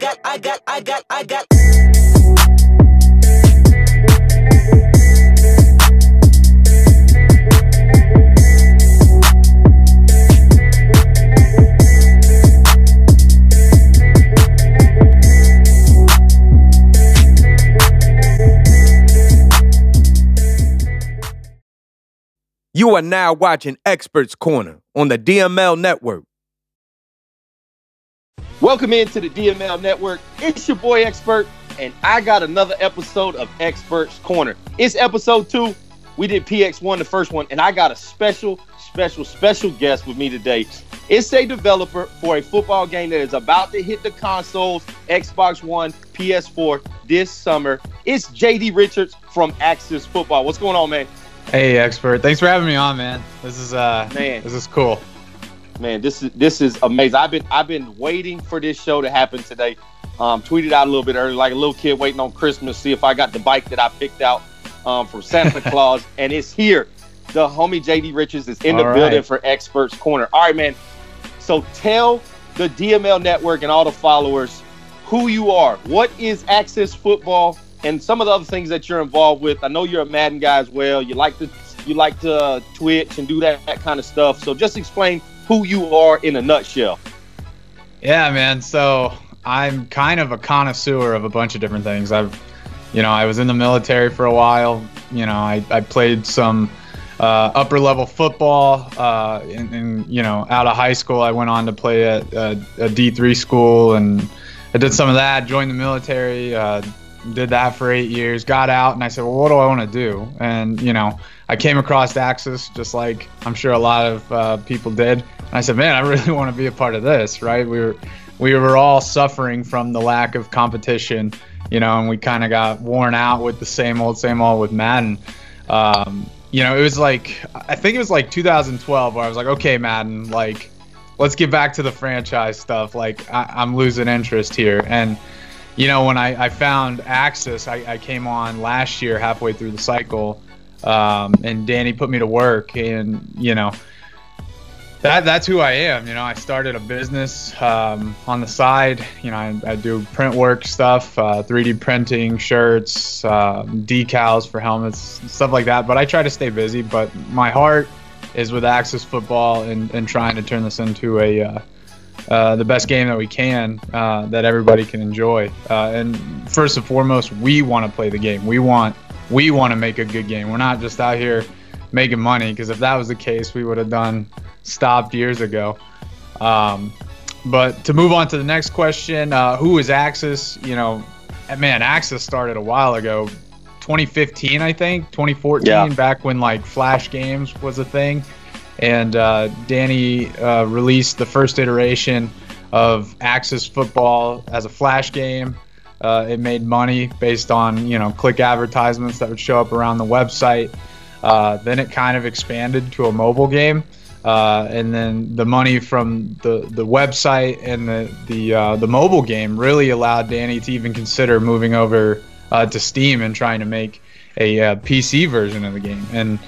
got. You are now watching Xpert's Corner on the DML Network. Welcome into the DML Network. It's your boy Xpert, and I got another episode of Xpert's Corner. It's episode 2. We did PX1, the first one, and I got a special guest with me today. It's a developer for a football game that is about to hit the consoles, Xbox One, PS4 this summer. It's JD Richards from Axis Football. What's going on, man? Hey, Xpert. Thanks for having me on, man. This is cool. Man, this is amazing. I've been waiting for this show to happen today. Tweeted out a little bit early, like a little kid waiting on Christmas, see if I got the bike that I picked out from Santa Claus, and it's here. The homie JD Richards is in the building for Xpert's Corner. All right, man. So tell the DML Network and all the followers who you are. What is Axis Football? And some of the other things that you're involved with. I know you're a Madden guy as well. You like to Twitch and do that kind of stuff. So just explain who you are in a nutshell. Yeah, man. So I'm kind of a connoisseur of a bunch of different things. I was in the military for a while. I played some upper level football. And out of high school, I went on to play at a D3 school, and I did some of that. Joined the military. Did that for 8 years, got out, and I said, well, what do I want to do? And, I came across Axis, just like I'm sure a lot of people did. And I said, man, I really want to be a part of this, right? We were all suffering from the lack of competition, and we kind of got worn out with the same old with Madden. It was like, I think it was like 2012 where I was like, okay, Madden, like, let's get back to the franchise stuff. Like, I'm losing interest here. And when I found Axis, I came on last year halfway through the cycle, and Danny put me to work, and that's who I am. I started a business on the side. I do print work stuff, 3D printing, shirts, decals for helmets, stuff like that. But I try to stay busy. But my heart is with Axis Football and trying to turn this into the best game that we can, that everybody can enjoy. And first and foremost, we want to play the game. We want to make a good game. We're not just out here making money, because if that was the case, we would have stopped years ago. But to move on to the next question, who is Axis? Man, Axis started a while ago, 2015, I think, 2014, back when like Flash games was a thing. And Danny released the first iteration of Axis Football as a Flash game. It made money based on, click advertisements that would show up around the website. Then it kind of expanded to a mobile game. And then the money from the website and the mobile game really allowed Danny to even consider moving over to Steam and trying to make a PC version of the game. And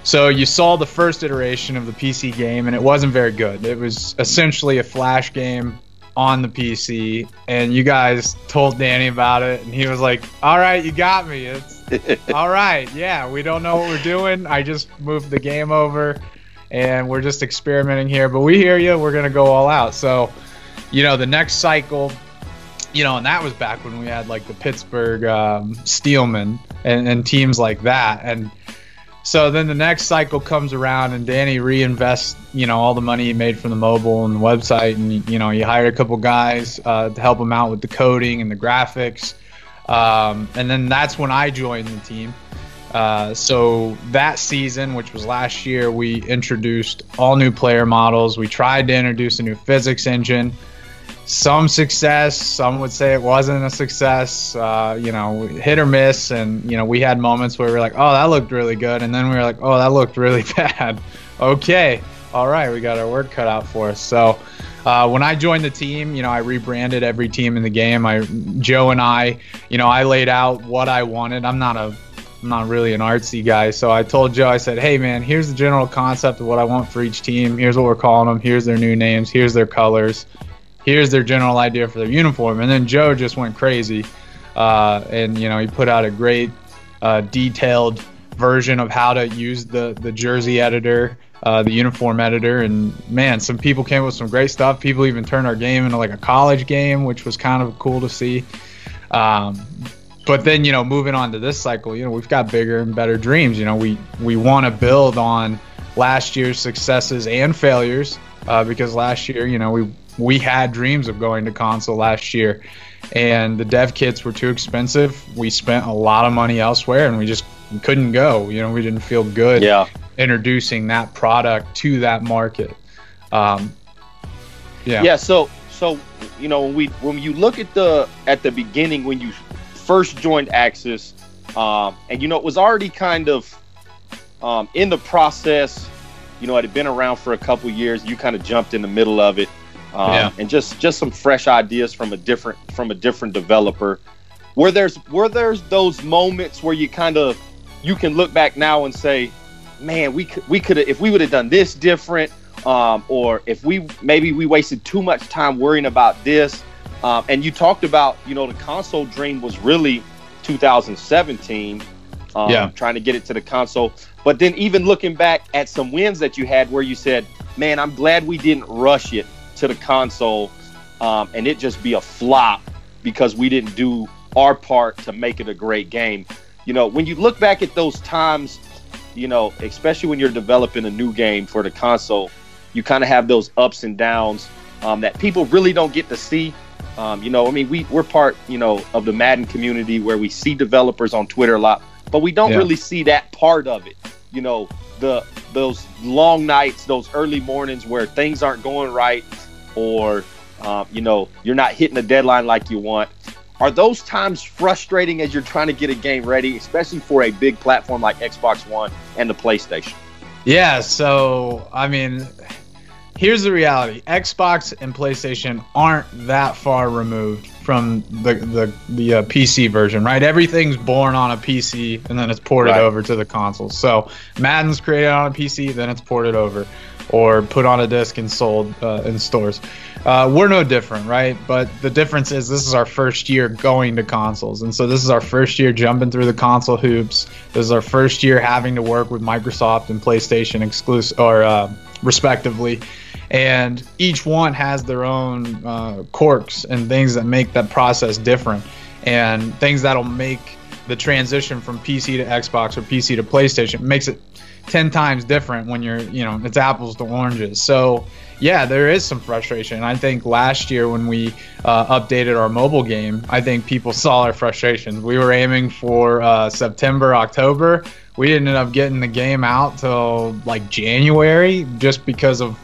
so you saw the first iteration of the PC game, and it wasn't very good. It was essentially a Flash game on the PC, and you guys told Danny about it, and he was like, all right, you got me. It's all right. Yeah, we don't know what we're doing. I just moved the game over, and we're just experimenting here, but we hear you. We're going to go all out. So, the next cycle, and that was back when we had like the Pittsburgh Steelmen and teams like that. And so then the next cycle comes around, and Danny reinvests, all the money he made from the mobile and the website, and he hired a couple guys to help him out with the coding and the graphics, and then that's when I joined the team. So that season, which was last year, we introduced all new player models. We tried to introduce a new physics engine. Some success, some would say it wasn't a success, hit or miss. And, we had moments where we were like, oh, that looked really good. And then we were like, oh, that looked really bad. Okay. All right. We got our work cut out for us. So when I joined the team, I rebranded every team in the game. Joe and I laid out what I wanted. I'm not really an artsy guy. So I told Joe, I said, hey, man, here's the general concept of what I want for each team. Here's what we're calling them. Here's their new names. Here's their colors. here's their general idea for their uniform. And then Joe just went crazy, and he put out a great detailed version of how to use the jersey editor, the uniform editor, and man, some people came up with some great stuff. People even turned our game into like a college game, which was kind of cool to see. But then, moving on to this cycle, we've got bigger and better dreams. We want to build on last year's successes and failures, because last year, we had dreams of going to console last year, and the dev kits were too expensive. We spent a lot of money elsewhere, and we just couldn't go. We didn't feel good introducing that product to that market. So when you look at the beginning, when you first joined Axis, and it was already kind of in the process, it had been around for a couple years. You kind of jumped in the middle of it, and just some fresh ideas from a different developer. Were there's those moments where you can look back now and say, man, we could have, if we would have done this different, or if we wasted too much time worrying about this. And you talked about, the console dream was really 2017, trying to get it to the console. But then even looking back at some wins that you had where you said, man, I'm glad we didn't rush it to the console, and it just be a flop because we didn't do our part to make it a great game. When you look back at those times, especially when you're developing a new game for the console, you kind of have those ups and downs that people really don't get to see. We're part, of the Madden community where we see developers on Twitter a lot, but we don't really see that part of it. Those long nights, those early mornings where things aren't going right, or, you're not hitting the deadline like you want. Are those times frustrating as you're trying to get a game ready, especially for a big platform like Xbox One and the PlayStation? Yeah, so, here's the reality. Xbox and PlayStation aren't that far removed from the PC version, right? Everything's born on a PC, and then it's ported over to the console. So Madden's created on a PC, then it's ported over, or put on a disc and sold in stores. We're no different, right? But the difference is this is our first year going to consoles, and so this is our first year jumping through the console hoops. This is our first year having to work with Microsoft and PlayStation exclusive, or respectively. And each one has their own quirks and things that make that process different, and things that'll make the transition from PC to Xbox or PC to PlayStation makes it 10 times different when you're, it's apples to oranges. So yeah, there is some frustration. I think last year when we updated our mobile game, I think people saw our frustrations. We were aiming for September, October. We ended up getting the game out till like January, just because of,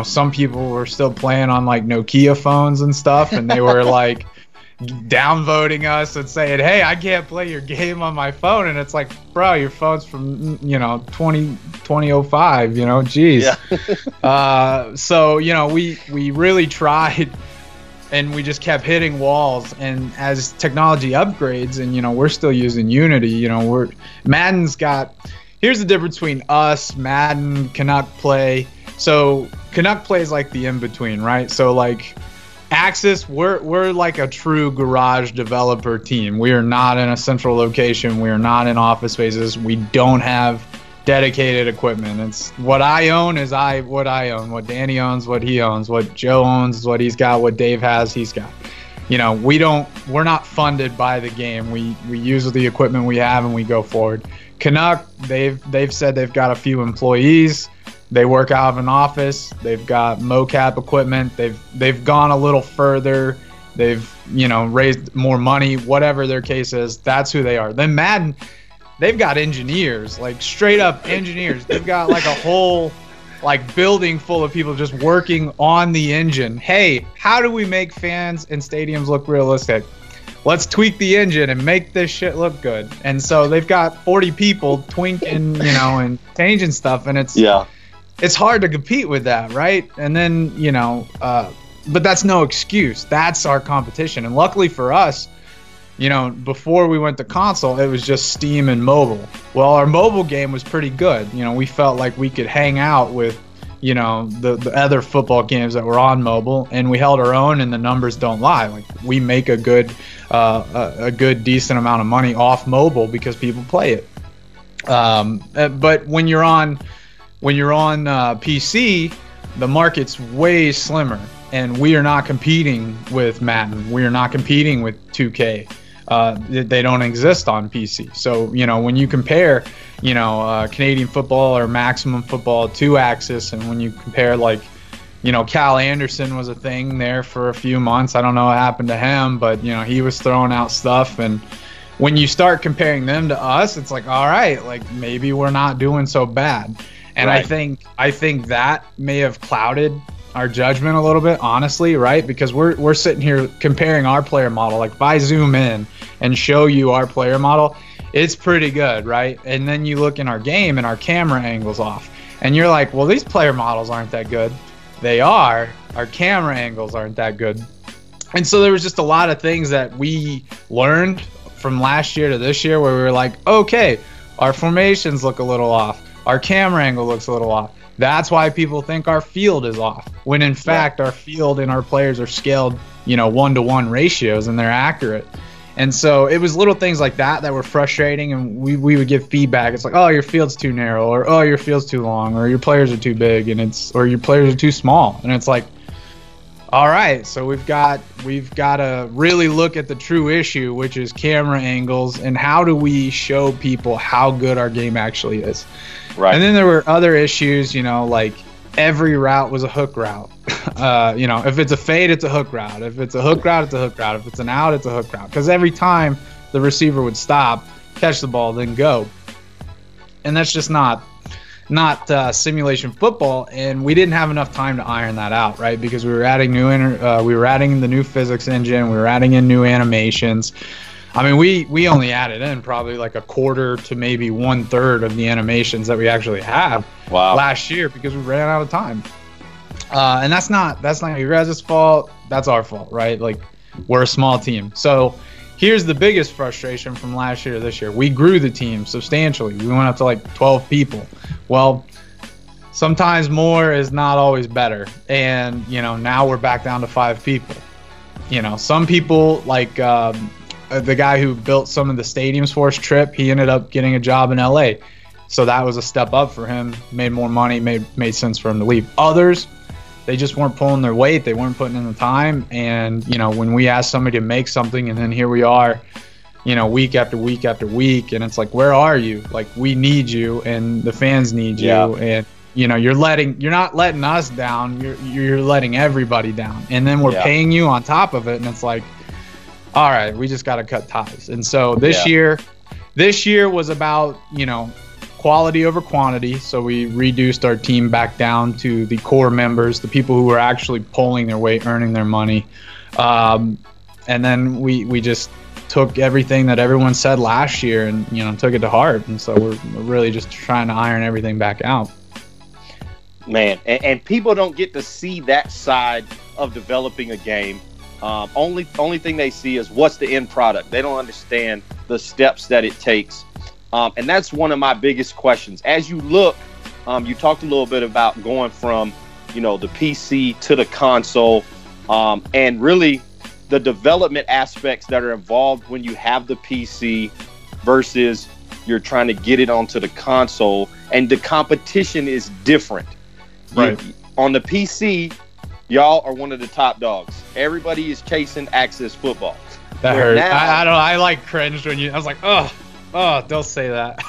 some people were still playing on like Nokia phones and stuff, and they were like downvoting us and saying, hey, I can't play your game on my phone. And it's like, bro, your phone's from 2005, geez. Yeah. So we really tried, and we just kept hitting walls. And as technology upgrades, and we're still using Unity, Madden's got, here's the difference between us, Madden, Canuck Play. So Canuck Play is like the in-between, right? So like Axis, we're like a true garage developer team. We are not in a central location. We are not in office spaces. We don't have dedicated equipment. It's what I own is what I own. What Danny owns, what he owns. What Joe owns is what he's got. What Dave has, he's got. We're not funded by the game. We use the equipment we have and we go forward. Canuck, they've said they've got a few employees. They work out of an office. They've got mocap equipment. They've gone a little further. They've raised more money. Whatever their case is, that's who they are. Then Madden, they've got engineers, like straight up engineers. They've got like a whole like building full of people just working on the engine. Hey, how do we make fans and stadiums look realistic? Let's tweak the engine and make this shit look good. And so they've got 40 people twinking, and changing stuff, and it's hard to compete with that, right? And then, but that's no excuse. That's our competition. And luckily for us, before we went to console, it was just Steam and mobile. Well, our mobile game was pretty good. We felt like we could hang out with the other football games that were on mobile, and we held our own, and the numbers don't lie. Like, we make a good decent amount of money off mobile because people play it. But when you're on PC, the market's way slimmer, and we are not competing with Madden. We are not competing with 2K. They don't exist on PC. So, when you compare, Canadian football or maximum football to Axis, and when you compare, like, Cal Anderson was a thing there for a few months. I don't know what happened to him, but, he was throwing out stuff. And when you start comparing them to us, it's like, all right, like, maybe we're not doing so bad. And right. I think that may have clouded our judgment a little bit, honestly, right? Because we're sitting here comparing our player model. Like, if I zoom in and show you our player model, it's pretty good, right? And then you look in our game and our camera angle's off, and you're like, well, these player models aren't that good. They are. Our camera angles aren't that good. And so there was just a lot of things that we learned from last year to this year where we were like, okay, our formations look a little off. Our camera angle looks a little off. That's why people think our field is off, when in fact our field and our players are scaled, 1-to-1 ratios, and they're accurate. And so it was little things like that were frustrating, and we would give feedback. It's like, oh, your field's too narrow, or oh, your field's too long, or your players are too big, or your players are too small. And it's like, all right, so we've got to really look at the true issue, which is camera angles, and how do we show people how good our game actually is. Right. And then there were other issues, like every route was a hook route. If it's a fade, it's a hook route. If it's a hook route, it's a hook route. If it's an out, it's a hook route. Because every time the receiver would stop, catch the ball, then go. And that's just not simulation football, and we didn't have enough time to iron that out, right? Because we were adding the new physics engine, we were adding in new animations. I mean, we only added in probably like a quarter to maybe 1/3 of the animations that we actually have last year because we ran out of time. And that's not your guys' fault. That's our fault, right? Like, we're a small team. So here's the biggest frustration from last year to this year. We grew the team substantially. We went up to like 12 people. Well, sometimes more is not always better. And, now we're back down to 5 people. Some people, like the guy who built some of the stadiums for us, Trip, he ended up getting a job in LA. So that was a step up for him, made more money, made sense for him to leave. Others, they just weren't pulling their weight. They weren't putting in the time. And, when we asked somebody to make something, and then here we are, week after week after week, and it's like, where are you? Like, we need you, and the fans need you. And, you're not letting us down. You're letting everybody down. And then we're paying you on top of it. And it's like, all right, we just got to cut ties. And so this year was about, quality over quantity. So we reduced our team back down to the core members, the people who were actually pulling their weight, earning their money. And then we just took everything that everyone said last year and, took it to heart. And so we're really just trying to iron everything back out. Man, and people don't get to see that side of developing a game. Only thing they see is what's the end product. They don't understand the steps that it takes. And that's one of my biggest questions. As you look, you talked a little bit about going from, the PC to the console, and really the development aspects that are involved when you have the PC versus you're trying to get it onto the console. And the competition is different. Right. On the PC, y'all are one of the top dogs. Everybody is chasing Axis football. That hurt. I like cringed when I was like, oh, don't say that.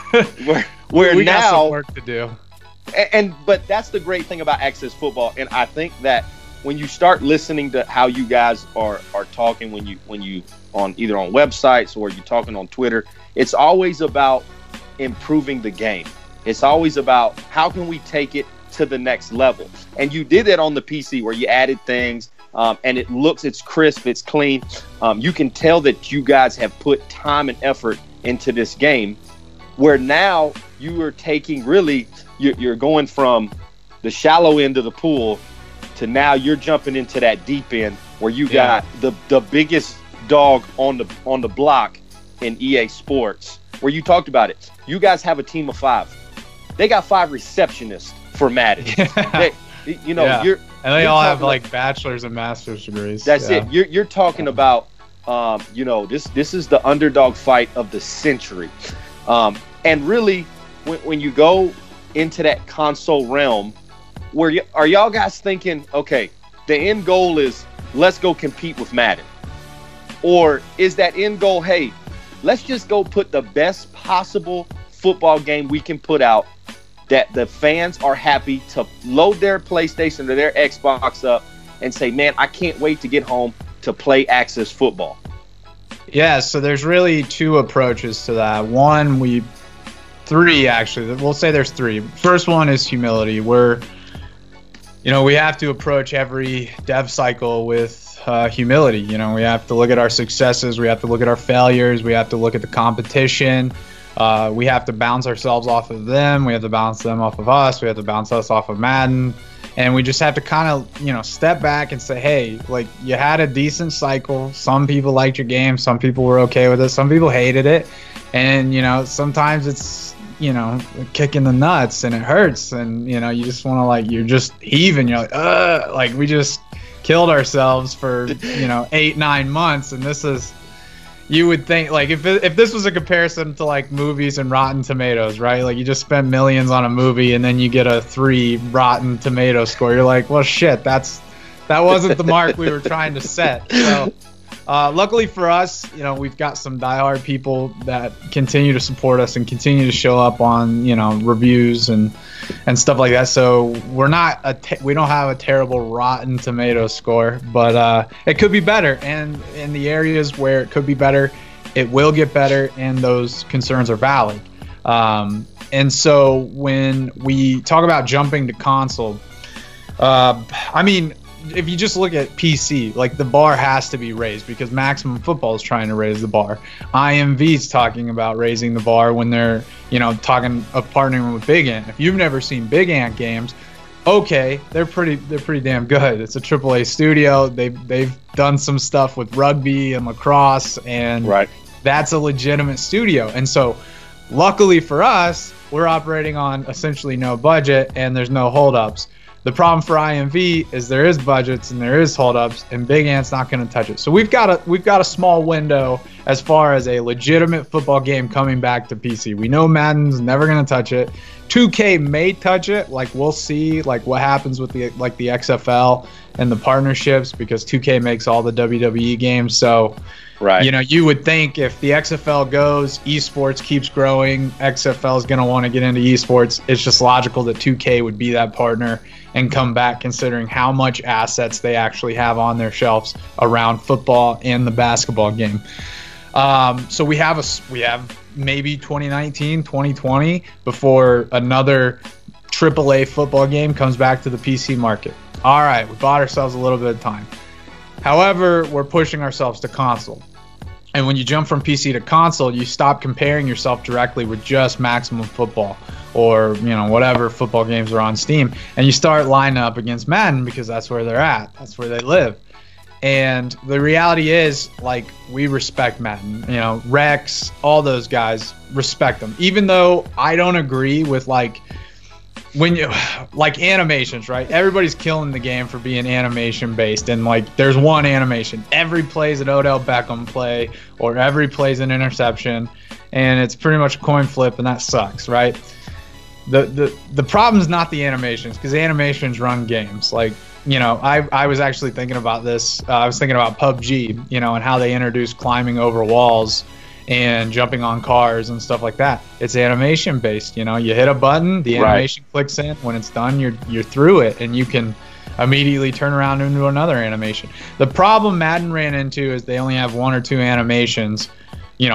we now got some work to do. But that's the great thing about Axis football, and I think that when you start listening to how you guys are talking when you on either on websites or you're talking on Twitter, it's always about improving the game. It's always about how can we take it to the next level. And you did that on the PC where you added things, and it's crisp, it's clean. You can tell that you guys have put time and effort into this game, where now you are taking you're going from the shallow end of the pool to now you're jumping into that deep end where you got the biggest dog on the block in EA Sports, where you talked about it. You guys have a team of 5. They got 5 receptionists for Madden. You know, and they you're all have talking like bachelor's and master's degrees. That's it. You're talking about, you know, this is the underdog fight of the century, and really, when you go into that console realm, are y'all guys thinking, okay, the end goal is let's go compete with Madden, or is that end goal, hey, let's just go put the best possible football game we can put out that the fans are happy to load their PlayStation or their Xbox up and say, man, I can't wait to get home to play Access football? Yeah, so there's really two approaches to that. Three actually. We'll say there's three. First one is humility, where we have to approach every dev cycle with humility. We have to look at our successes, we have to look at our failures, we have to look at the competition. We have to bounce ourselves off of them. We have to bounce them off of us. We have to bounce us off of Madden. And we just have to kind of, step back and say, hey, like, you had a decent cycle. Some people liked your game. Some people were okay with it. Some people hated it. And, sometimes it's, a kick in the nuts and it hurts. And, you just want to, you're just heaving. You're like, we just killed ourselves for, 8-9 months. And this is... You would think, like, if this was a comparison to, like, movies and Rotten Tomatoes, right? Like, you just spend millions on a movie and then you get a 3 Rotten Tomato score. You're like, well, shit, that wasn't the mark we were trying to set. So, luckily for us, we've got some diehard people that continue to support us and continue to show up on, reviews and stuff like that. So we're we don't have a terrible Rotten Tomato score, but it could be better. And in the areas where it could be better, it will get better, and those concerns are valid. And so when we talk about jumping to console, if you just look at PC, like, the bar has to be raised because Maximum Football is trying to raise the bar. IMV's talking about raising the bar when they're, talking of partnering with Big Ant. If you've never seen Big Ant games, okay, they're pretty damn good. It's a AAA studio. They've done some stuff with rugby and lacrosse, and that's a legitimate studio. And so, luckily for us, we're operating on essentially no budget and there's no holdups. The problem for IMV is there is budgets and there is holdups, and Big Ant's not going to touch it. So we've got a small window as far as a legitimate football game coming back to PC. We know Madden's never going to touch it. 2K may touch it. Like, we'll see like what happens with the XFL and the partnerships, because 2K makes all the WWE games. So you would think if the XFL goes, esports keeps growing, XFL is going to want to get into esports. It's just logical that 2K would be that partner and come back, considering how much assets they actually have on their shelves around football and the basketball game. So we have maybe 2019, 2020 before another AAA football game comes back to the PC market. All right, we bought ourselves a little bit of time. However, we're pushing ourselves to console. And when you jump from PC to console, you stop comparing yourself directly with just Maximum Football or, whatever football games are on Steam. And you start lining up against Madden because that's where they're at. That's where they live. And the reality is, like, we respect Madden. Rex, all those guys, respect them. Even though I don't agree with, like, when you like animations, right? Everybody's killing the game for being animation based, and like there's one animation. Every play's an Odell Beckham play, or every play's an interception, and it's pretty much a coin flip, and that sucks, right? The problem is not the animations, because animations run games. Like, I was actually thinking about this. I was thinking about PUBG, and how they introduced climbing over walls and jumping on cars and stuff like that. It's animation based. You hit a button, the animation clicks in. When it's done, you're through it, and you can immediately turn around into another animation. The problem Madden ran into is they only have 1 or 2 animations,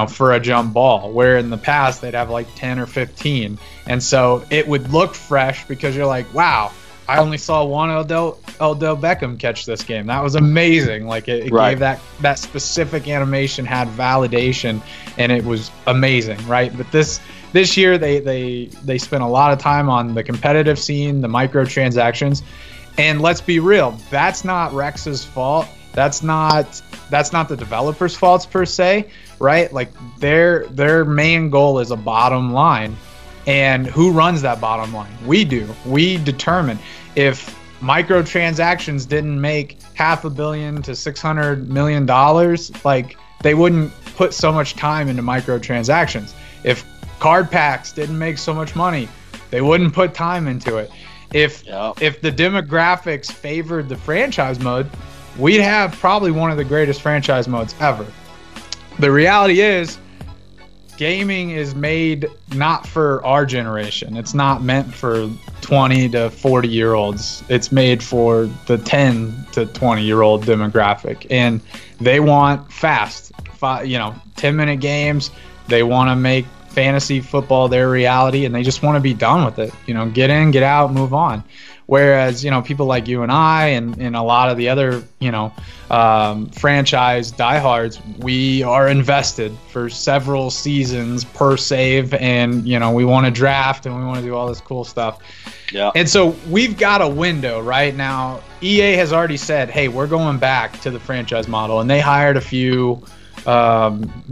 for a jump ball, where in the past they'd have like 10 or 15. And so it would look fresh because you're like, wow, I only saw one Odell Beckham catch this game. That was amazing. Like, it gave that specific animation had validation, and it was amazing, right? But this year they spent a lot of time on the competitive scene, the microtransactions, and let's be real, that's not Rex's fault. That's not the developers' faults per se, right? Like, their main goal is a bottom line. And who runs that bottom line? We do. We determine. If microtransactions didn't make $500 million to $600 million, like they wouldn't put so much time into microtransactions. If card packs didn't make so much money, they wouldn't put time into it. If the demographics favored the franchise mode, we'd have probably one of the greatest franchise modes ever. The reality is, gaming is made not for our generation. It's not meant for 20 to 40 year olds. It's made for the 10 to 20 year old demographic, and they want fast, 10-minute games. They want to make fantasy football their reality, and they just want to be done with it. Get in, get out, move on. Whereas, people like you and I and a lot of the other, franchise diehards, we are invested for several seasons per save, and, we want to draft and we want to do all this cool stuff. Yeah. And so we've got a window right now. EA has already said, hey, we're going back to the franchise model, and they hired a few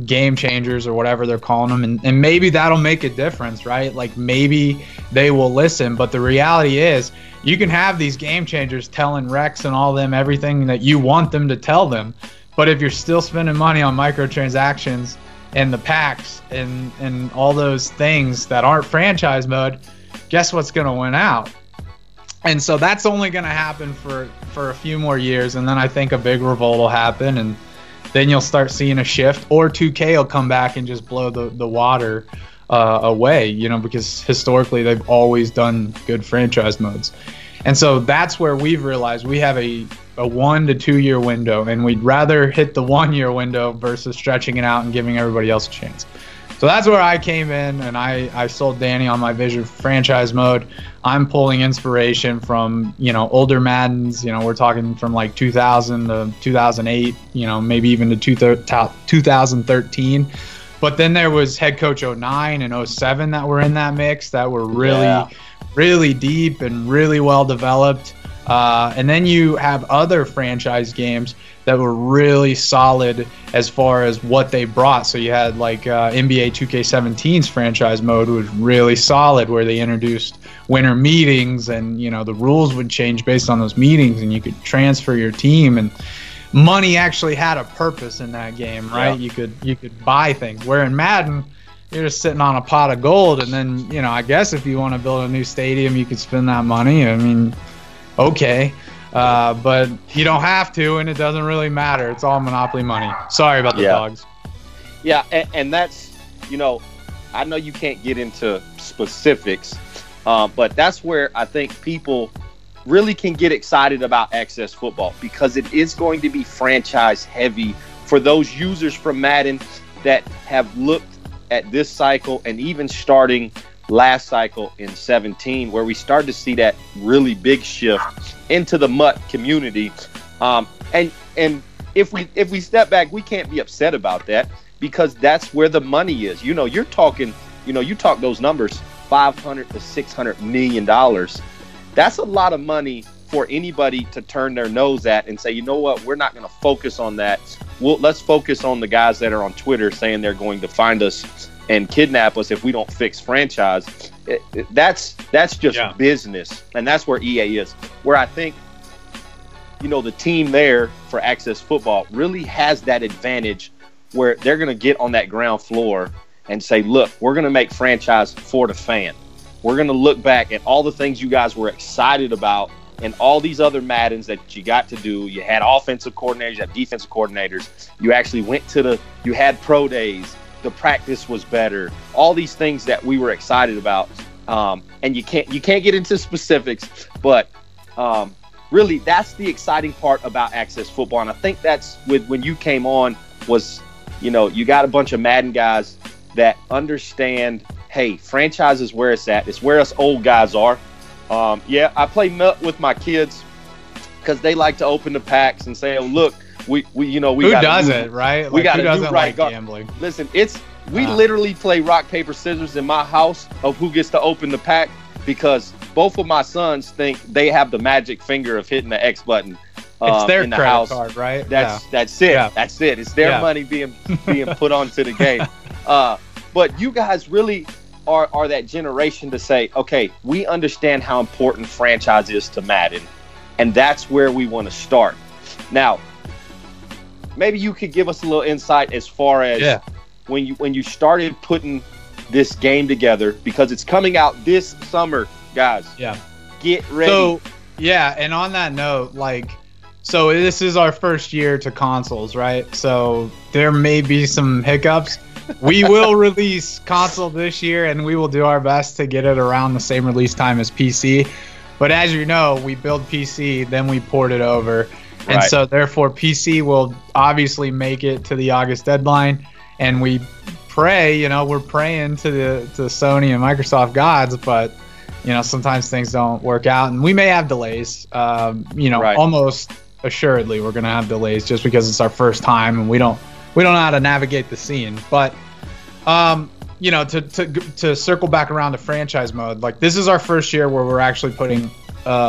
game changers or whatever they're calling them, and maybe that'll make a difference, right? Like maybe they will listen. But the reality is, you can have these game changers telling Rex and all them everything that you want them to tell them, but if you're still spending money on microtransactions and the packs and all those things that aren't franchise mode, guess what's going to win out? And so that's only going to happen for a few more years, and then I think a big revolt will happen, and then you'll start seeing a shift, or 2K will come back and just blow the water away, because historically they've always done good franchise modes. And so that's where we've realized we have a 1 to 2 year window, and we'd rather hit the 1 year window versus stretching it out and giving everybody else a chance. So that's where I came in, and I sold Danny on my vision for franchise mode. I'm pulling inspiration from, older Maddens. We're talking from like 2000 to 2008, maybe even to 2013. But then there was head coach 09 and 07 that were in that mix that were really deep and really well developed. And then you have other franchise games that were really solid as far as what they brought. So you had like NBA 2K17's franchise mode was really solid, where they introduced winter meetings, and the rules would change based on those meetings, and you could transfer your team, and money actually had a purpose in that game, right? Yeah. You could buy things. Where in Madden, you're just sitting on a pot of gold, and then I guess if you want to build a new stadium, you could spend that money. I mean, okay. But you don't have to, and it doesn't really matter. It's all Monopoly money. Sorry about the dogs. Yeah, and that's, I know you can't get into specifics, but that's where I think people really can get excited about Access Football, because it is going to be franchise heavy for those users from Madden that have looked at this cycle, and even starting last cycle in 17, where we started to see that really big shift into the MUT community. And if we step back, we can't be upset about that, because that's where the money is. You're talking, you talk those numbers, $500 to $600 million. That's a lot of money for anybody to turn their nose at and say, you know what, we're not going to focus on that. Let's focus on the guys that are on Twitter saying they're going to find us and kidnap us if we don't fix franchise. That's just business, and that's where EA is. Where I think, the team there for Access Football really has that advantage, where they're going to get on that ground floor and say, look, we're going to make franchise for the fan. We're going to look back at all the things you guys were excited about and all these other Maddens that you got to do. You had offensive coordinators, you had defensive coordinators. You actually went you had pro days. The practice was better. All these things that we were excited about. And you can't get into specifics, but really that's the exciting part about Access Football. And I think that's when you came on was, you got a bunch of Madden guys that understand, hey, franchise is where it's at. It's where us old guys are. I play MUT with my kids because they like to open the packs and say, oh, look, we who doesn't, right? We got who to doesn't right like gambling. Listen, we literally play rock, paper, scissors in my house of who gets to open the pack, because both of my sons think they have the magic finger of hitting the X button. It's their in the credit house. card, right? That's it. Yeah. That's it. It's their money being put onto the game. But you guys really are that generation to say, okay, we understand how important franchise is to Madden. And that's where we want to start. Now, maybe you could give us a little insight as far as when you started putting this game together, because it's coming out this summer, guys. Yeah. Get ready. So, yeah, and on that note, so this is our first year to consoles, right? So there may be some hiccups. We will release console this year, and we will do our best to get it around the same release time as PC. But as you know, we build PC, then we port it over. And so therefore PC will obviously make it to the August deadline. And we pray, we're praying to the Sony and Microsoft gods, but sometimes things don't work out, and we may have delays. Almost assuredly we're gonna have delays just because it's our first time and we don't know how to navigate the scene. But to circle back around to franchise mode, this is our first year where we're actually putting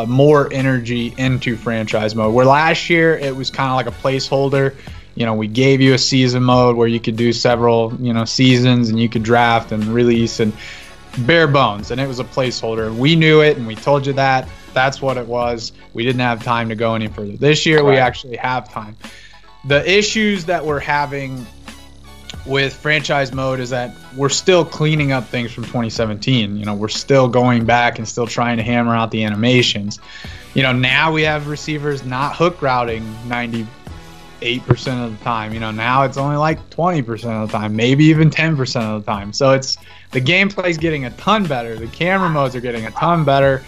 more energy into franchise mode, where last year it was kind of like a placeholder. We gave you a season mode where you could do several seasons, and you could draft and release, and bare bones, and it was a placeholder. We knew it, and we told you that. That's what it was. We didn't have time to go any further. This year we actually have time. The issues that we're having with franchise mode is that we're still cleaning up things from 2017. We're still going back and still trying to hammer out the animations. Now we have receivers not hook routing 98% of the time. Now it's only 20% of the time, maybe even 10% of the time. So the gameplay's getting a ton better. The camera modes are getting a ton better.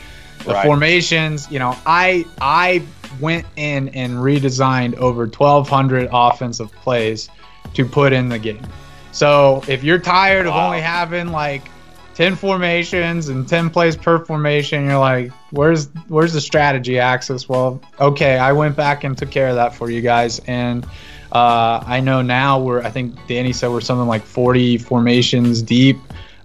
The formations, I went in and redesigned over 1,200 offensive plays to put in the game. So if you're tired of only having 10 formations and 10 plays per formation, you're like, where's the strategy, Axis? Well, okay, I went back and took care of that for you guys. And I know now I think Danny said we're something like 40 formations deep,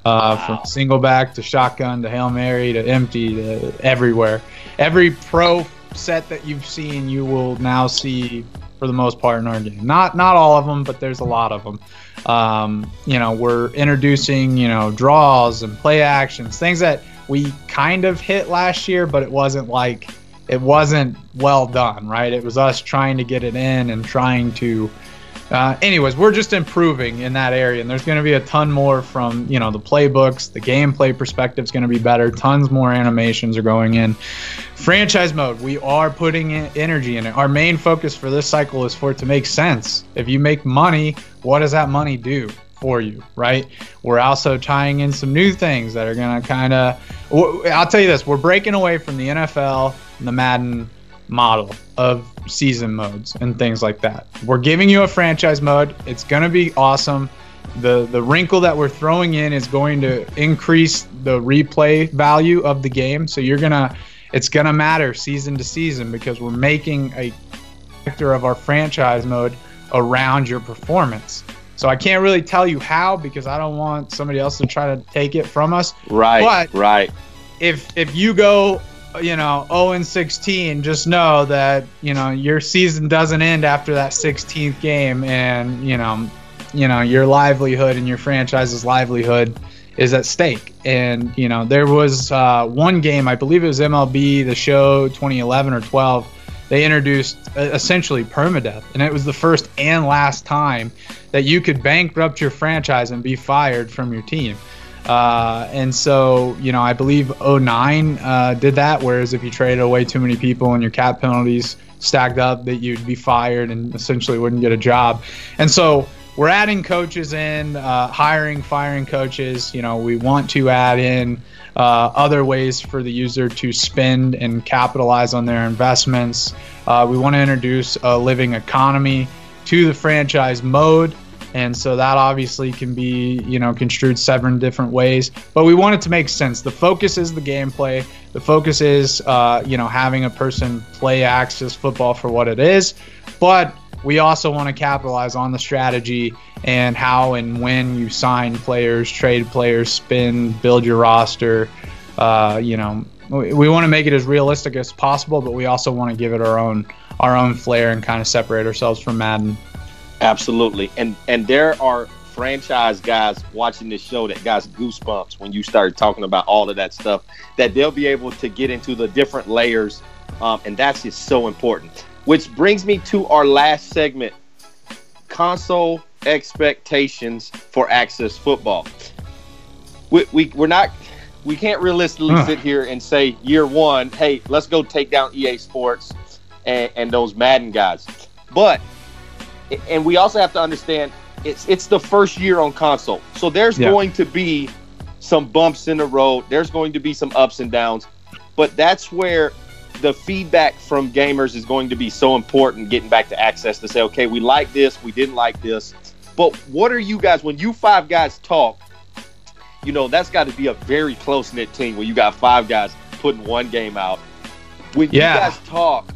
from single back to shotgun to Hail Mary to empty to everywhere. Every pro set that you've seen, you will now see for the most part in our game. Not all of them, but there's a lot of them. We're introducing, draws and play actions, things that we kind of hit last year, but it wasn't well done, right? It was us trying to get it in and trying to anyways, we're just improving in that area, and there's going to be a ton more from the playbooks. The gameplay perspective is going to be better. Tons more animations are going in. Franchise mode, we are putting energy in it. Our main focus for this cycle is for it to make sense. If you make money, what does that money do for you, right? We're also tying in some new things that are going to I'll tell you this, we're breaking away from the NFL and the Madden model of season modes and things like that. We're giving you a franchise mode. It's going to be awesome. The wrinkle that we're throwing in is going to increase the replay value of the game. So it's going to matter season to season, because we're making a factor of our franchise mode around your performance. So I can't really tell you how, because I don't want somebody else to try to take it from us. Right. But if you go 0-16, just know that your season doesn't end after that 16th game, and your livelihood and your franchise's livelihood is at stake. And there was one game, I believe it was MLB The Show 2011 or 12, they introduced essentially permadeath, and it was the first and last time that you could bankrupt your franchise and be fired from your team. And so, I believe 09 did that, whereas if you traded away too many people and your cap penalties stacked up, that you'd be fired and essentially wouldn't get a job. And so we're adding coaches in, firing coaches. We want to add in other ways for the user to spend and capitalize on their investments. We want to introduce a living economy to the franchise mode. And so that obviously can be, construed 7 different ways. But we want it to make sense. The focus is the gameplay. The focus is, having a person play Axis football for what it is. But we also want to capitalize on the strategy and how and when you sign players, trade players, spin, build your roster. We want to make it as realistic as possible, but we also want to give it our own flair and kind of separate ourselves from Madden. Absolutely. And there are franchise guys watching this show that got goosebumps when you start talking about all of that stuff, that they'll be able to get into the different layers and that's just so important. Which brings me to our last segment, console expectations for Access Football. We can't realistically sit here and say year one, hey, let's go take down EA Sports and those Madden guys. But and we also have to understand it's the first year on console, so there's going to be some bumps in the road. There's going to be some ups and downs, but that's where the feedback from gamers is going to be so important. Getting back to Access to say, okay, we like this, we didn't like this. But what are you guys, when you five guys talk, you know, that's got to be a very close-knit team when you got five guys putting one game out. When you guys talk,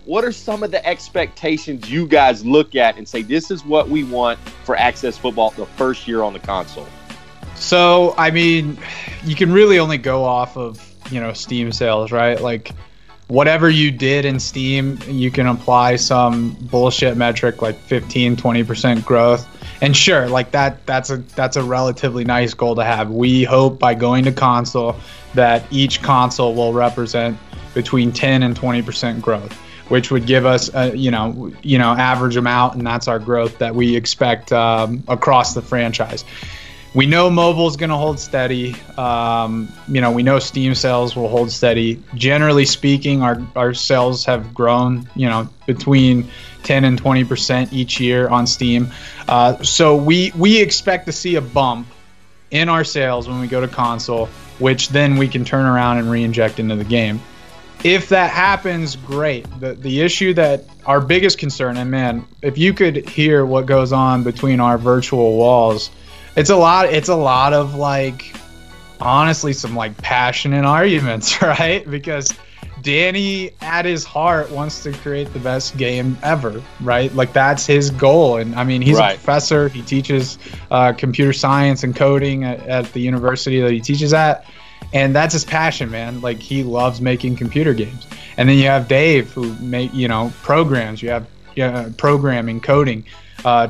what are some of the expectations you guys look at and say, this is what we want for Access Football the first year on the console? So, I mean, you can really only go off of, you know, Steam sales, right? Like, whatever you did in Steam, you can apply some bullshit metric like 15-20% growth. And sure, like that's a relatively nice goal to have. We hope by going to console that each console will represent between 10 and 20% growth, which would give us a, you know, average amount, and that's our growth that we expect across the franchise. We know mobile is going to hold steady. You know, we know Steam sales will hold steady. Generally speaking, our sales have grown, you know, between 10 and 20% each year on Steam. So we expect to see a bump in our sales when we go to console, which then we can turn around and re-inject into the game. If that happens, great. The issue that our biggest concern, and man, if you could hear what goes on between our virtual walls, it's a lot of like, honestly, some like passionate arguments, right? Because Danny at his heart wants to create the best game ever, right? Like that's his goal. And I mean, he's a professor. He teaches computer science and coding at the university that he teaches at. And that's his passion, man. Like he loves making computer games. And then you have Dave who programs. You have programming, coding.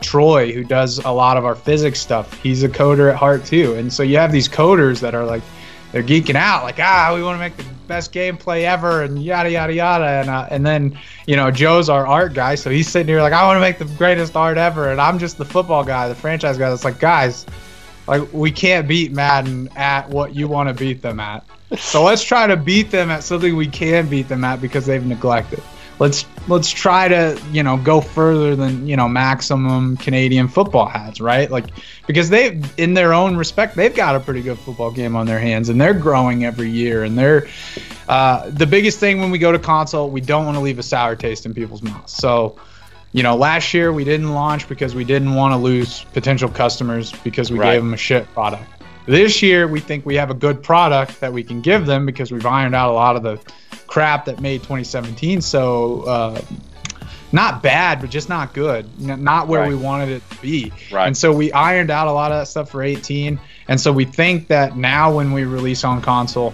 Troy, who does a lot of our physics stuff, he's a coder at heart too. And so you have these coders that are like, they're geeking out, like, we want to make the best gameplay ever, and yada yada yada. And then, you know, Joe's our art guy, so he's sitting here like, I want to make the greatest art ever, and I'm just the football guy, the franchise guy. That's like, guys, like we can't beat Madden at what you want to beat them at. So let's try to beat them at something we can beat them at because they've neglected. Let's try to, you know, go further than, you know, maximum Canadian football has, right? Like, because they, in their own respect, they've got a pretty good football game on their hands, and they're growing every year. And they're the biggest thing when we go to console, we don't want to leave a sour taste in people's mouths. So, you know, last year we didn't launch because we didn't want to lose potential customers because we gave them a shit product. This year we think we have a good product that we can give them because we've ironed out a lot of the crap that made 2017 so not bad, but just not good, not where we wanted it to be. And so we ironed out a lot of that stuff for 18, and so we think that now when we release on console,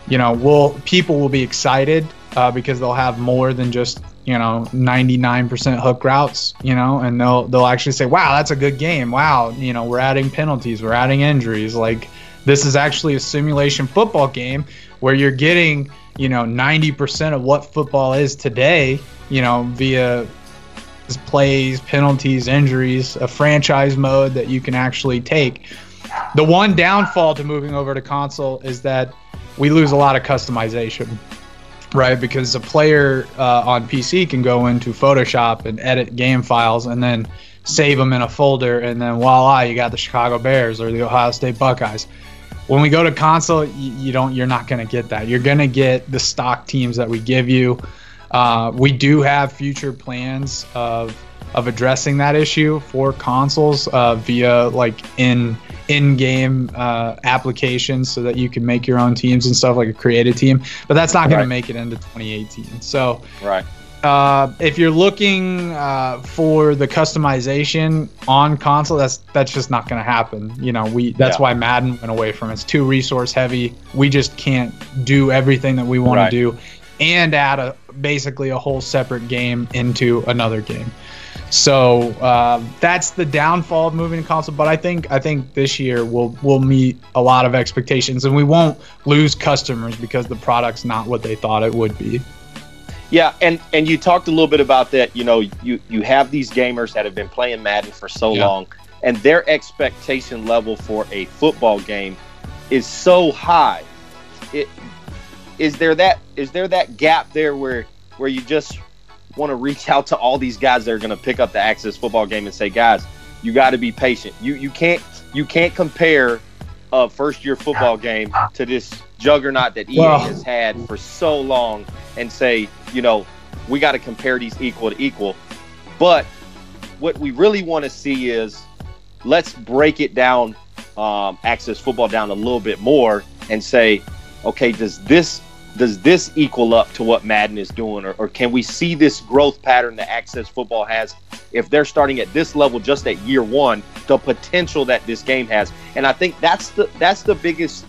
you know, people will be excited because they'll have more than just, you know, 99% hook routes, you know, and they'll actually say, wow, that's a good game. Wow, you know, we're adding penalties, we're adding injuries. Like, this is actually a simulation football game where you're getting, you know, 90% of what football is today, you know, via plays, penalties, injuries, a franchise mode that you can actually take. The one downfall to moving over to console is that we lose a lot of customization, right? Because a player on PC can go into Photoshop and edit game files and then save them in a folder, and then voila, you got the Chicago Bears or the Ohio State Buckeyes. When we go to console, you're not going to get that. You're going to get the stock teams that we give you. We do have future plans of addressing that issue for consoles via like in-game applications so that you can make your own teams and stuff, like a creative team. But that's not going to make it into 2018. So if you're looking for the customization on console, that's just not going to happen. You know, that's why Madden went away from it. It's too resource heavy. We just can't do everything that we want to do and add basically a whole separate game into another game. So that's the downfall of moving to console. But I think this year we'll meet a lot of expectations, and we won't lose customers because the product's not what they thought it would be. Yeah, and you talked a little bit about that. You have these gamers that have been playing Madden for so long, and their expectation level for a football game is so high. Is there that gap there where you just want to reach out to all these guys that are going to pick up the Access football game and say, guys, you got to be patient. You can't compare a first-year football game to this juggernaut that EA has had for so long and say, we got to compare these equal to equal. But what we really want to see is, let's break it down, Access football down a little bit more and say, okay, does this equal up to what Madden is doing, or can we see this growth pattern that Access football has if they're starting at this level just at year one, the potential that this game has? And I think that's the biggest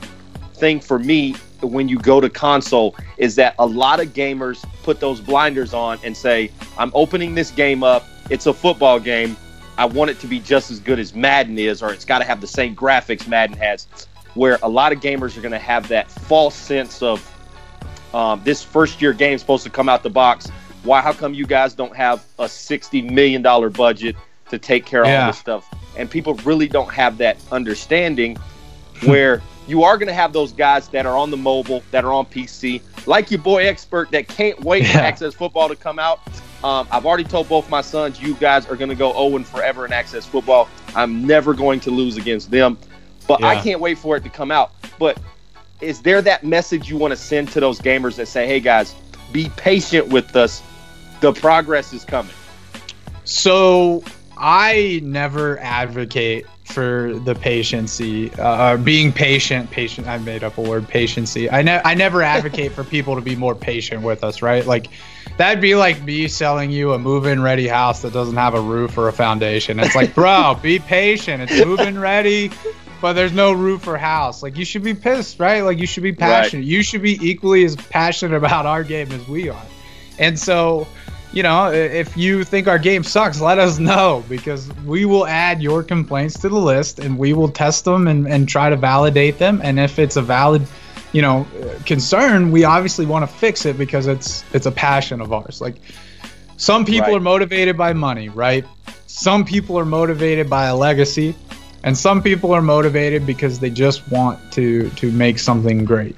thing for me when you go to console, is that a lot of gamers put those blinders on and say, I'm opening this game up, it's a football game, I want it to be just as good as Madden is, or it's got to have the same graphics Madden has, where a lot of gamers are going to have that false sense of this first-year game is supposed to come out the box. How come you guys don't have a $60 million budget to take care of all this stuff? And people really don't have that understanding where you are going to have those guys that are on the mobile, that are on PC, like your boy Xpert, that can't wait for Access football to come out. I've already told both my sons, you guys are going to go 0 forever in Access football. I'm never going to lose against them. But I can't wait for it to come out. But is there that message you want to send to those gamers that say, hey, guys, be patient with us. The progress is coming? So I never advocate for the patiency, being patient. I made up a word, patiency. I never advocate for people to be more patient with us, right? Like, that'd be like me selling you a move-in ready house that doesn't have a roof or a foundation. It's like, bro, be patient. It's move-in ready, but there's no roof or house. Like, you should be pissed, right? Like, you should be passionate. Right. You should be equally as passionate about our game as we are. And so, if you think our game sucks, let us know, because we will add your complaints to the list and we will test them and try to validate them. And if it's a valid, concern, we obviously want to fix it because it's a passion of ours. Like, some people are motivated by money, right? Some people are motivated by a legacy, and some people are motivated because they just want to make something great.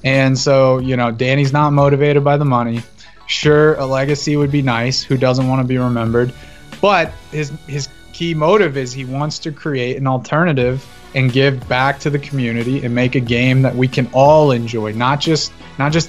And so, Danny's not motivated by the money. Sure, a legacy would be nice. Who doesn't want to be remembered? But his key motive is he wants to create an alternative and give back to the community and make a game that we can all enjoy. Not just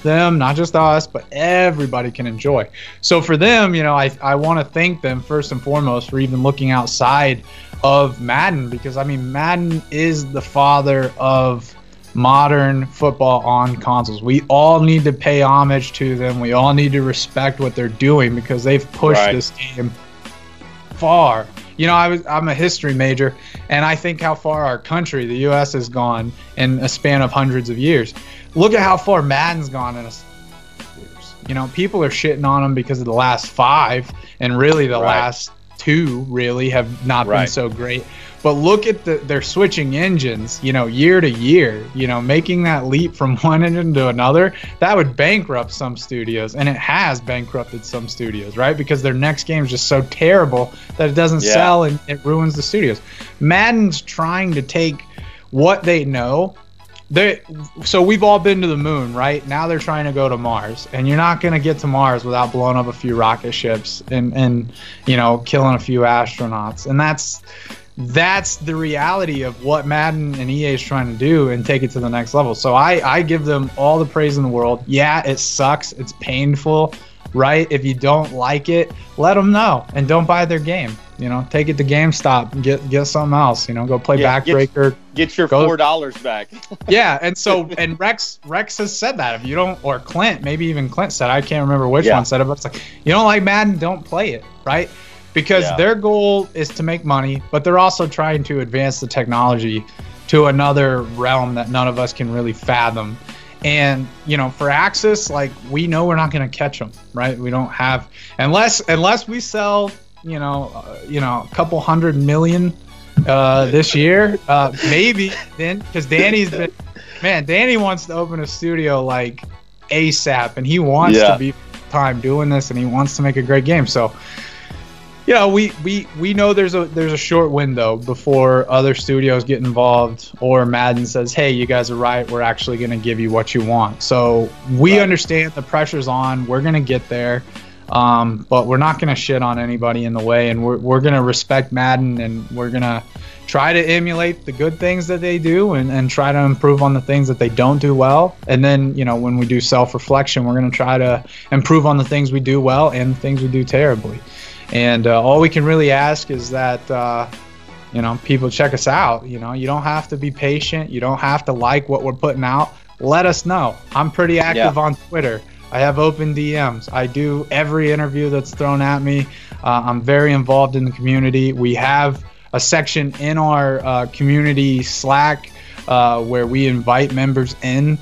them, not just us, but everybody can enjoy. So for them, I want to thank them first and foremost for even looking outside of Madden, because Madden is the father of modern football on consoles. We all need to pay homage to them. We all need to respect what they're doing, because they've pushed this game far. I'm a history major, and I think how far our country, the U.S., has gone in a span of hundreds of years. Look at how far Madden's gone in a years. People are shitting on them because of the last 5, and really the last 2 really have not been so great. But look at their switching engines, year to year, making that leap from one engine to another. That would bankrupt some studios, and it has bankrupted some studios, right? Because their next game is just so terrible that it doesn't sell, and it ruins the studios. Madden's trying to take what they know. So we've all been to the moon, right? Now they're trying to go to Mars, and you're not going to get to Mars without blowing up a few rocket ships and killing a few astronauts. And that's the reality of what Madden and EA is trying to do and take it to the next level. So I give them all the praise in the world. Yeah, it sucks. It's painful, right? If you don't like it, let them know and don't buy their game. Take it to GameStop and get something else. Go play Backbreaker. Get your $4 back. Yeah, and Rex has said that. If you don't, or Clint, maybe even Clint said, I can't remember which one said it, but it's like, you don't like Madden, don't play it, right? Because their goal is to make money, but they're also trying to advance the technology to another realm that none of us can really fathom. And, for Axis, we know we're not going to catch them, right? We don't have, unless we sell, a couple 100 million this year, maybe then, because Danny wants to open a studio ASAP, and he wants to be time doing this, and he wants to make a great game. So, you know, we know there's a short window before other studios get involved or Madden says, hey, you guys are right, we're actually going to give you what you want. So we understand the pressure's on. We're going to get there. But we're not going to shit on anybody in the way, and we're going to respect Madden, and we're going to try to emulate the good things that they do and try to improve on the things that they don't do well. And then, you know, when we do self-reflection, we're going to try to improve on the things we do well and the things we do terribly. And all we can really ask is that, you know, people check us out. You know, you don't have to be patient. You don't have to like what we're putting out. Let us know. I'm pretty active on Twitter. I have open DMs. I do every interview that's thrown at me. I'm very involved in the community. We have a section in our community Slack where we invite members in.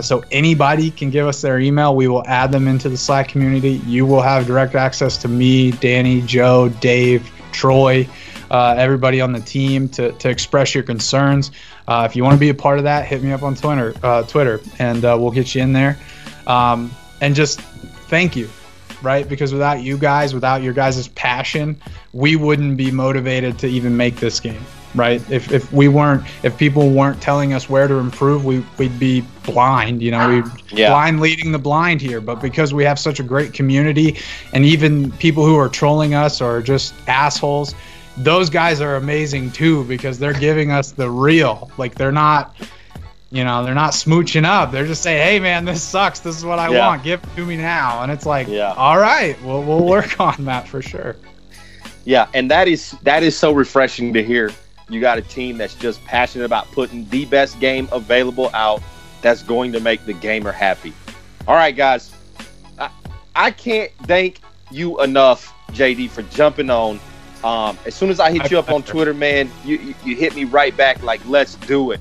So anybody can give us their email. We will add them into the Slack community. You will have direct access to me, Danny, Joe, Dave, Troy, everybody on the team to express your concerns. If you want to be a part of that, hit me up on Twitter, and we'll get you in there. And just thank you, right? Because without you guys, without your guys' passion, we wouldn't be motivated to even make this game, right? If people weren't telling us where to improve, we'd be blind, you know, blind leading the blind here. But because we have such a great community, and even people who are trolling us or just assholes, those guys are amazing too, because they're giving us the real, like they're not smooching up. They're just saying, hey man, this sucks. This is what I want. Give it to me now. And it's like, all right, we'll work on that for sure. Yeah. And that is so refreshing to hear. You got a team that's just passionate about putting the best game available out that's going to make the gamer happy. All right, guys. I can't thank you enough, JD, for jumping on. As soon as I hit you up on Twitter, man, you hit me right back like, let's do it.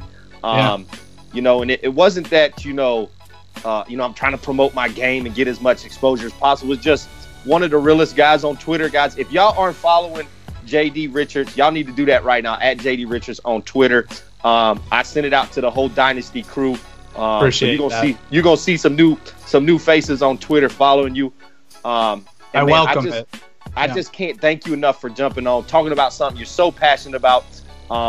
You know, and it wasn't that, I'm trying to promote my game and get as much exposure as possible. It's just one of the realest guys on Twitter. Guys, if y'all aren't following JD Richards, y'all need to do that right now, at JD Richards on Twitter. I sent it out to the whole Dynasty crew. Appreciate that. You're gonna see some new faces on Twitter following you. Welcome it. I just can't thank you enough for jumping on, talking about something you're so passionate about.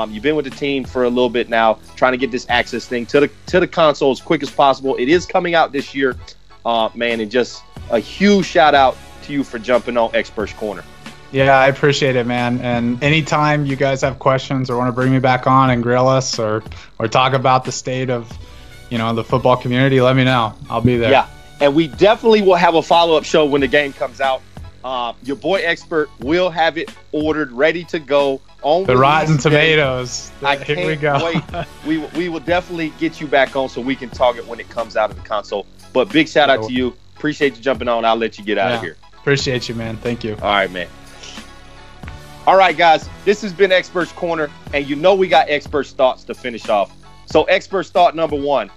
You've been with the team for a little bit now, trying to get this access thing to the console as quick as possible. It is coming out this year, man, and just a huge shout out to you for jumping on Xpert's Corner. Yeah, I appreciate it, man. And anytime you guys have questions or want to bring me back on and grill us or talk about the state of, the football community, let me know. I'll be there. Yeah, and we definitely will have a follow-up show when the game comes out. Your boy Xpert will have it ordered, ready to go. On the Rotten Tomatoes. Here we go. Wait. We will definitely get you back on so we can talk it when it comes out of the console. But big shout out to you. Appreciate you jumping on. I'll let you get out of here. Appreciate you, man. Thank you. All right, man. All right, guys. This has been Xpert's Corner, and we got Xpert's thoughts to finish off. So Xpert's thought number one,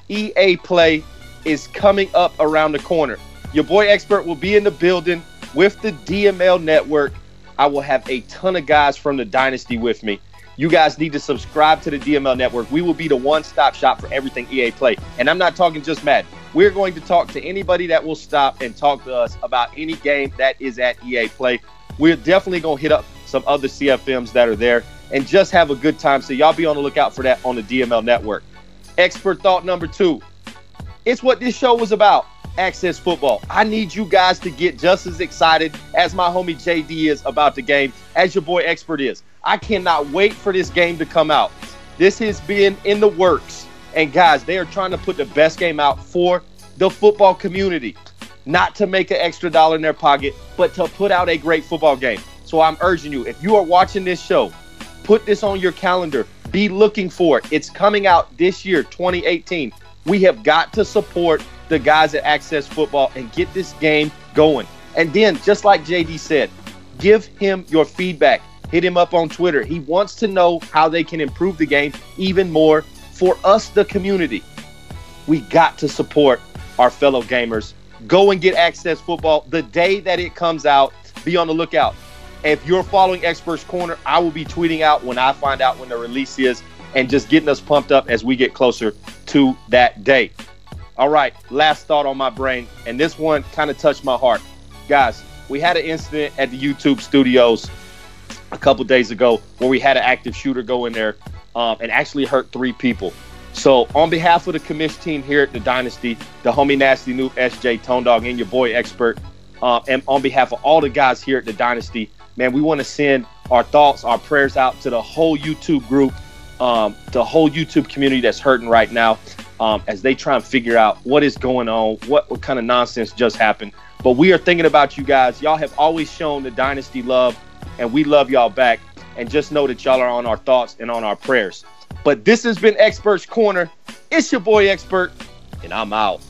EA Play is coming up around the corner. Your boy Xpert will be in the building with the DML network. I will have a ton of guys from the Dynasty with me. You guys need to subscribe to the DML network. We will be the one-stop shop for everything EA Play. And I'm not talking just Madden. We're going to talk to anybody that will stop and talk to us about any game that is at EA Play. We're definitely going to hit up some other CFMs that are there and just have a good time. So y'all be on the lookout for that on the DML network. Expert thought number two. It's what this show was about. Access football. I need you guys to get just as excited as my homie JD is about the game, as your boy Xpert is. I cannot wait for this game to come out. This has been in the works. And guys, they are trying to put the best game out for the football community. Not to make an extra dollar in their pocket, but to put out a great football game. So I'm urging you, if you are watching this show, put this on your calendar. Be looking for it. It's coming out this year, 2018. We have got to support the guys at Access Football and get this game going. And then, just like JD said, give him your feedback. Hit him up on Twitter. He wants to know how they can improve the game even more for us, the community. We got to support our fellow gamers. Go and get Access Football the day that it comes out. Be on the lookout. If you're following Expert's Corner, I will be tweeting out when I find out when the release is and just getting us pumped up as we get closer to that day. All right, last thought on my brain, and this one kind of touched my heart. Guys, we had an incident at the YouTube studios a couple days ago where we had an active shooter go in there and actually hurt 3 people. So on behalf of the commish team here at the Dynasty, the homie Nasty Noob, SJ, Tone Dog, and your boy Xpert, and on behalf of all the guys here at the Dynasty, man, we want to send our thoughts, our prayers out to the whole YouTube group, the whole YouTube community that's hurting right now, as they try and figure out what is going on, what kind of nonsense just happened. But we are thinking about you guys. Y'all have always shown the Dynasty love, and we love y'all back. And just know that y'all are on our thoughts and on our prayers. But this has been Xpert's Corner. It's your boy Xpert, and I'm out.